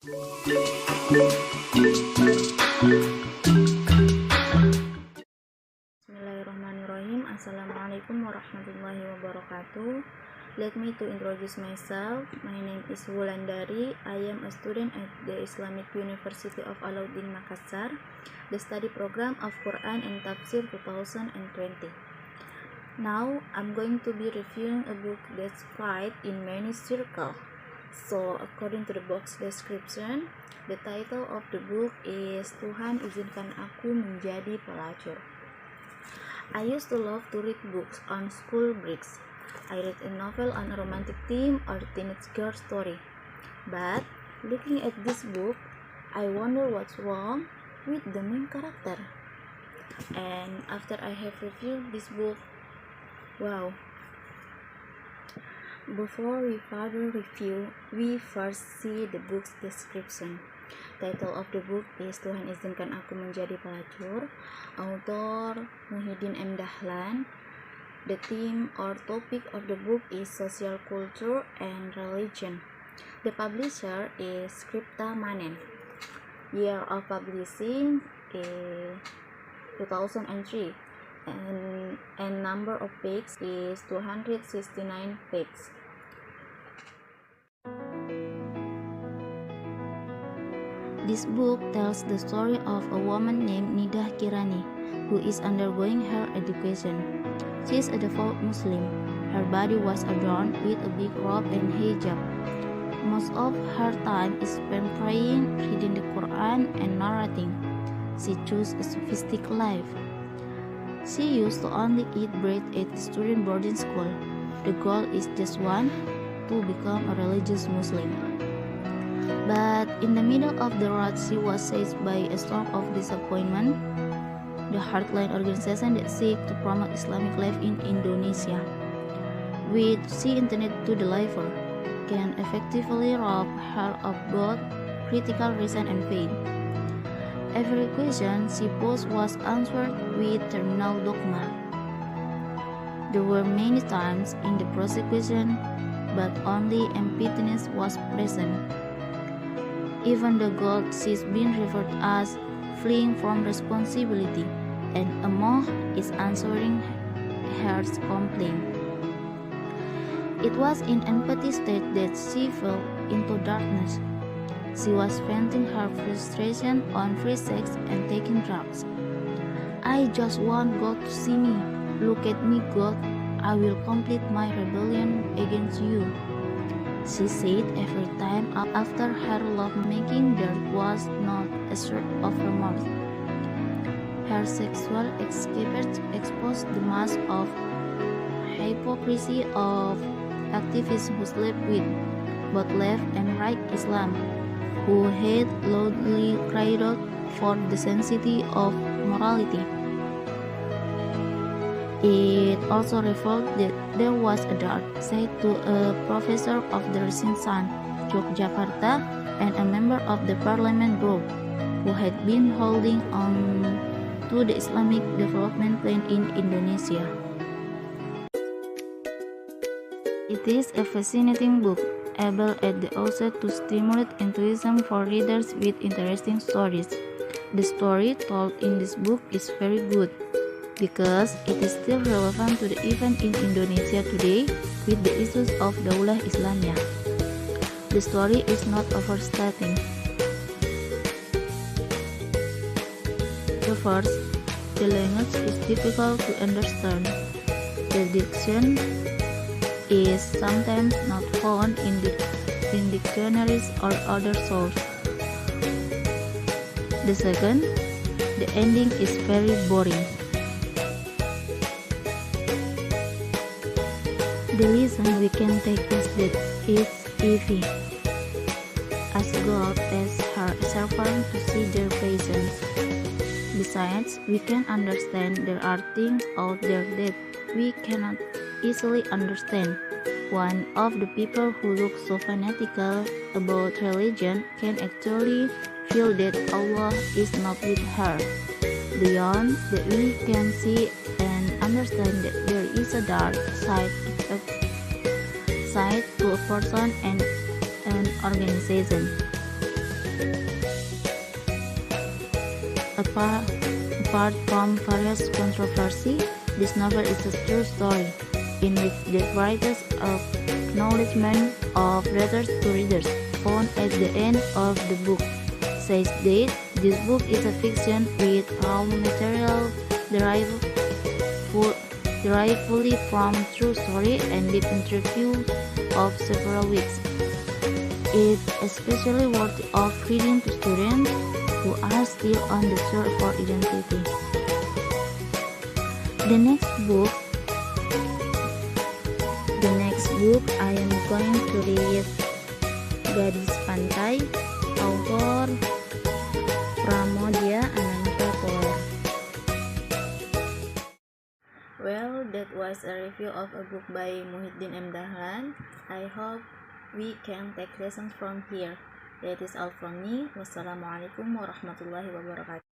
Bismillahirrahmanirrahim. Assalamualaikum warahmatullahi wabarakatuh. Let me to introduce myself. My name is Wulandari. I am a student at the Islamic University of Alauddin Makassar, the study program of Quran and Tafsir 2020. Now, I'm going to be reviewing a book that's quite in many circles. So, according to the box description, the title of the book is Tuhan, Izinkan Aku Menjadi Pelacur. I used to love to read books on school breaks. I read a novel on a romantic theme or teenage girl story. But, looking at this book, I wonder what's wrong with the main character. And after I have reviewed this book, wow. Before we further review, we first see the book's description. Title of the book is Tuhan Izinkan Aku Menjadi Pelacur. Author Muhyiddin M. Dahlan. The theme or topic of the book is social culture and religion. The publisher is Scripta Manen. Year of publishing is 2003. And number of pages is 269 pages. This book tells the story of a woman named Nidah Kirani, who is undergoing her education. She is a devout Muslim. Her body was adorned with a big robe and hijab. Most of her time is spent praying, reading the Quran, and narrating. She chose a sophisticated life. She used to only eat bread at the student boarding school. The goal is just one, to become a religious Muslim. But in the middle of the road, she was seized by a storm of disappointment. The Heartline organization that seeks to promote Islamic life in Indonesia, which she intended to deliver, can effectively rob her of both critical reason and faith. Every question she posed was answered with terminal dogma. There were many times in the prosecution, but only emptiness was present. Even the gold she's been referred as fleeing from responsibility, and Amoh is answering her complaint. It was in empty state that she fell into darkness. She was venting her frustration on free sex and taking drugs. I just want God to see me. Look at me, God. I will complete my rebellion against you, she said every time after her lovemaking. There was not a shred of remorse. Her sexual escapades exposed the mask of hypocrisy of activists who slept with both left and right Islam, who had loudly cried out for the sanctity of morality. It also revealed that there was a dark side to a professor of the Renaissance, Yogyakarta, and a member of the parliament group, who had been holding on to the Islamic development plan in Indonesia. It is a fascinating book, able at the outset to stimulate enthusiasm for readers with interesting stories. The story told in this book is very good, because it is still relevant to the event in Indonesia today with the issues of Daulah Islamiyah. The story is not overstating. First, the language is difficult to understand. The diction is sometimes not found in dictionaries or other sources. The second, the ending is very boring. The lesson we can take is that it's easy. Ask God as her servant to see their patience. Besides, we can understand there are things out there that we cannot easily understand. One of the people who look so fanatical about religion can actually feel that Allah is not with her. Beyond that, we can see and understand that there is a dark side to a person and an organization. apart from various controversy, this novel is a true story in which the writer's acknowledgement of letters to readers found at the end of the book says that this book is a fiction with raw material derived fully from true story and deep interview of several weeks. It's especially worthy of reading to students who are still on the search for identity. The next book I am going to read Gadis Pantai, author Pramodia Anantapur. Well, that was a review of a book by Muhyiddin M. Dahlan. I hope we can take lessons from here. That is all from me. Wassalamualaikum warahmatullahi wabarakatuh.